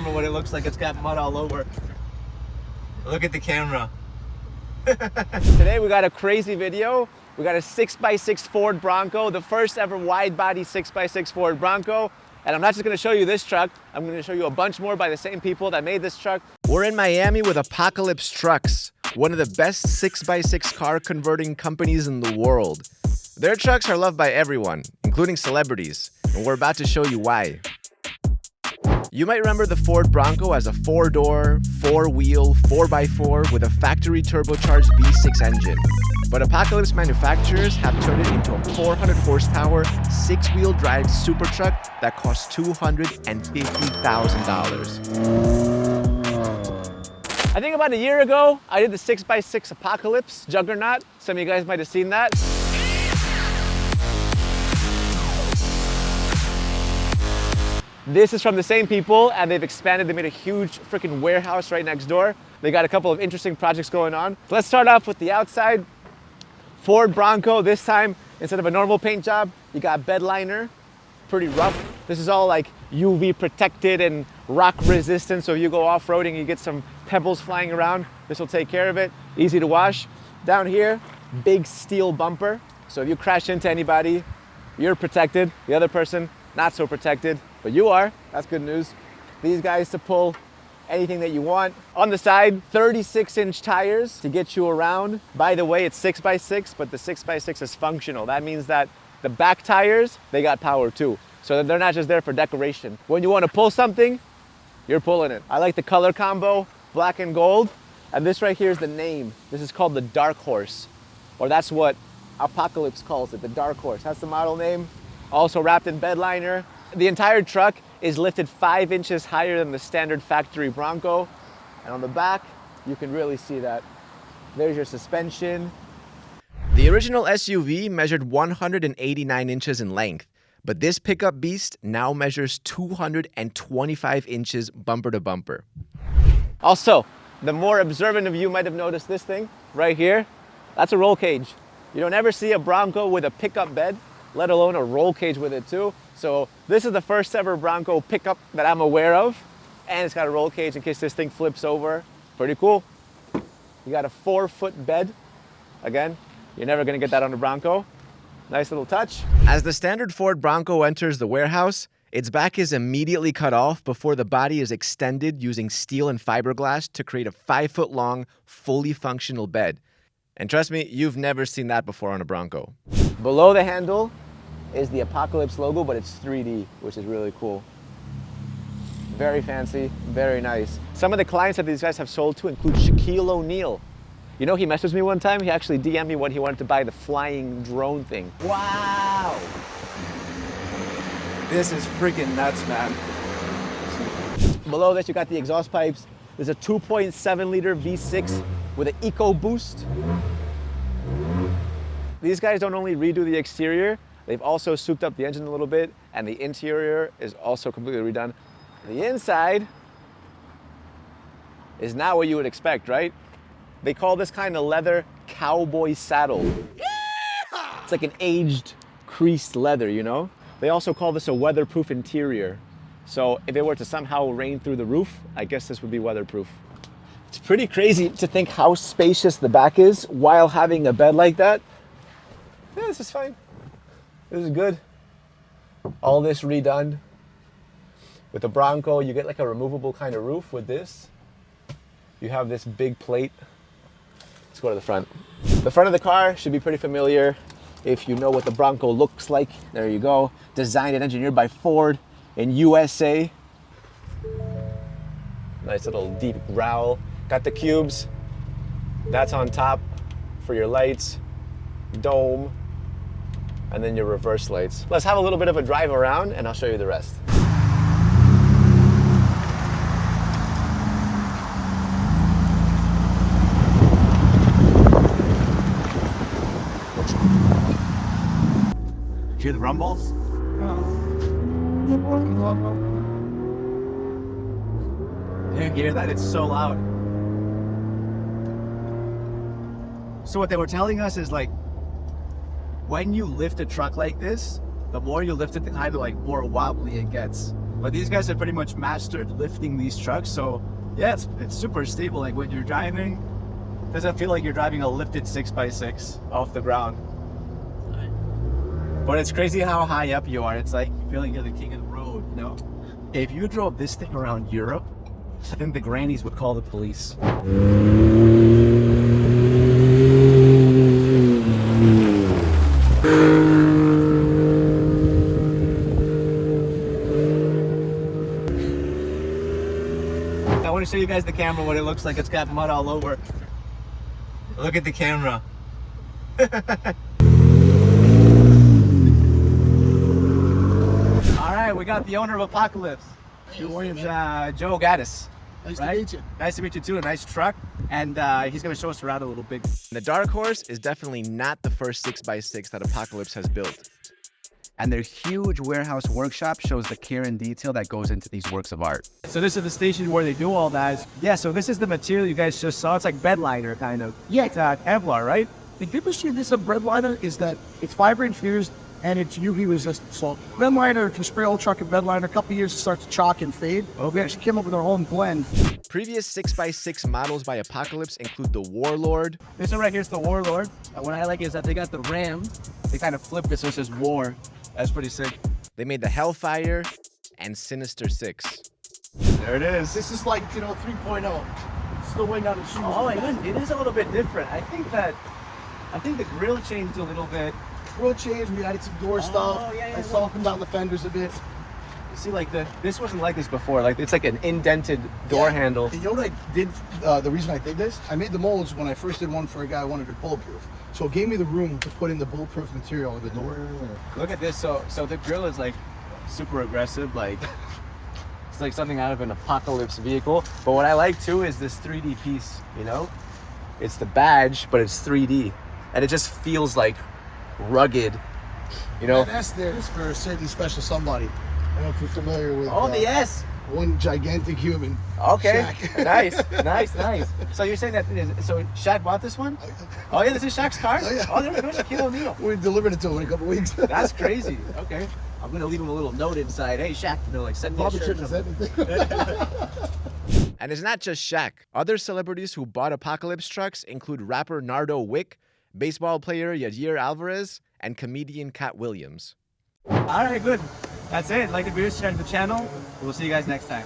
camera what it looks like. It's got mud all over. Look at the camera. Today we got a crazy video. We got a 6x6 Ford Bronco, the first ever wide body 6x6 Ford Bronco. And I'm not just gonna show you this truck, I'm gonna show you a bunch more by the same people that made this truck. We're in Miami with Apocalypse Trucks, one of the best 6x6 car converting companies in the world. Their trucks are loved by everyone, including celebrities, and we're about to show you why. You might remember the Ford Bronco as a 4-door, 4-wheel, 4x4 with a factory turbocharged V6 engine. But Apocalypse manufacturers have turned it into a 400 horsepower, 6-wheel drive super truck that costs $250,000. I think about a year ago, I did the 6x6 Apocalypse Juggernaut. Some of you guys might have seen that. This is from the same people, and they've expanded. They made a huge freaking warehouse right next door. They got a couple of interesting projects going on. So let's start off with the outside. Ford Bronco, this time, instead of a normal paint job, you got bed liner, pretty rough. This is all like UV protected and rock resistant, so if you go off-roading, you get some pebbles flying around, this will take care of it. Easy to wash. Down here, big steel bumper, so if you crash into anybody, you're protected. The other person, not so protected, but you are. That's good news. These guys to pull anything that you want. On the side, 36-inch tires to get you around. By the way, it's 6x6, but the 6x6 is functional. That means that the back tires, they got power too. So they're not just there for decoration. When you want to pull something, you're pulling it. I like the color combo, black and gold. And this right here is the name. This is called the Dark Horse, or that's what Apocalypse calls it, the Dark Horse. That's the model name. Also wrapped in bed liner. The entire truck is lifted 5 inches higher than the standard factory Bronco. And on the back, you can really see that. There's your suspension. The original SUV measured 189 inches in length, but this pickup beast now measures 225 inches bumper to bumper. Also, the more observant of you might have noticed this thing right here. That's a roll cage. You don't ever see a Bronco with a pickup bed, let alone a roll cage with it too. So this is the first ever Bronco pickup that I'm aware of. And it's got a roll cage in case this thing flips over. Pretty cool. You got a 4-foot bed. Again, you're never gonna get that on a Bronco. Nice little touch. As the standard Ford Bronco enters the warehouse, its back is immediately cut off before the body is extended using steel and fiberglass to create a 5-foot long, fully functional bed. And trust me, you've never seen that before on a Bronco. Below the handle is the Apocalypse logo, but it's 3D, which is really cool. Very fancy, very nice. Some of the clients that these guys have sold to include Shaquille O'Neal. You know, he messaged me one time, he actually DM'd me when he wanted to buy the flying drone thing. Wow. This is freaking nuts, man. Below this, you got the exhaust pipes. There's a 2.7 liter V6 with an EcoBoost. These guys don't only redo the exterior, they've also souped up the engine a little bit, and the interior is also completely redone. The inside is not what you would expect, right? They call this kind of leather cowboy saddle. It's like an aged, creased leather, you know? They also call this a weatherproof interior. So if it were to somehow rain through the roof, I guess this would be weatherproof. It's pretty crazy to think how spacious the back is while having a bed like that. Yeah, this is fine. This is good. All this redone. With the Bronco, you get like a removable kind of roof with this. You have this big plate. Let's go to the front. The front of the car should be pretty familiar if you know what the Bronco looks like. There you go. Designed and engineered by Ford in USA. Nice little deep growl. Got the cubes. That's on top for your lights. Dome. And then your reverse lights. Let's have a little bit of a drive around and I'll show you the rest. Hear the rumbles? You hear that? It's so loud. So what they were telling us is like, when you lift a truck like this, the more you lift it, the kind of like more wobbly it gets. But these guys have pretty much mastered lifting these trucks. So yeah, it's super stable. Like when you're driving, it doesn't feel like you're driving a lifted 6x6 off the ground. But it's crazy how high up you are. It's like you feel like you're the king of the road, you know? If you drove this thing around Europe, I think the grannies would call the police. I want to show you guys the camera, what it looks like. It's got mud all over. Look at the camera. All right, we got the owner of Apocalypse. His name's Joe Gaddis. Nice right? to meet you. Nice to meet you too. A nice truck, and he's gonna show us around a little bit. The Dark Horse is definitely not the first 6x6 that Apocalypse has built. And their huge warehouse workshop shows the care and detail that goes into these works of art. So this is the station where they do all that. Yeah, so this is the material you guys just saw. It's like bed liner, kind of. Yeah. It's Kevlar, right? The difference between this and bread liner is that it's fiber infused and it's UV resistant. So bed liner can spray old truck and bed liner. A couple of years it starts to chalk and fade. We actually came up with our own blend. Previous 6x6 models by Apocalypse include the Warlord. This one right here is the Warlord. What I like is that they got the Ram. They kind of flipped it so it says War. That's pretty sick. They made the Hellfire and Sinister 6. There it is. This is like, 3.0. Still waiting on the shoes. Oh, it is a little bit different. I think the grill changed a little bit. Grill change, we added some door stuff. yeah, I softened down the fenders a bit. You see, like this wasn't like this before. Like it's like an indented door handle. You know what I did? The reason I did this, I made the molds when I first did one for a guy who wanted it bulletproof. So it gave me the room to put in the bulletproof material in the door. Look at this. So the grill is like super aggressive. Like it's like something out of an Apocalypse vehicle. But what I like too is this 3D piece. You know, it's the badge, but it's 3D, and it just feels like rugged. You know. That S there is for a certain special somebody. I don't know if you're familiar with. Oh, the S. One gigantic human. Okay. Shaq. nice. So you're saying that so Shaq bought this one? Oh yeah, this is Shaq's car? Oh, yeah. Oh, there we go, Shaquille O'Neal. We're delivering it to him in a couple weeks. That's crazy. Okay. I'm gonna leave him a little note inside. Hey Shaq, like send me a Probably shirt. shouldn't have said anything. And it's not just Shaq. Other celebrities who bought Apocalypse trucks include rapper Nardo Wick, baseball player Yadier Alvarez, and comedian Cat Williams. All right, good. That's it. Like the video, subscribe to the channel. We'll see you guys next time.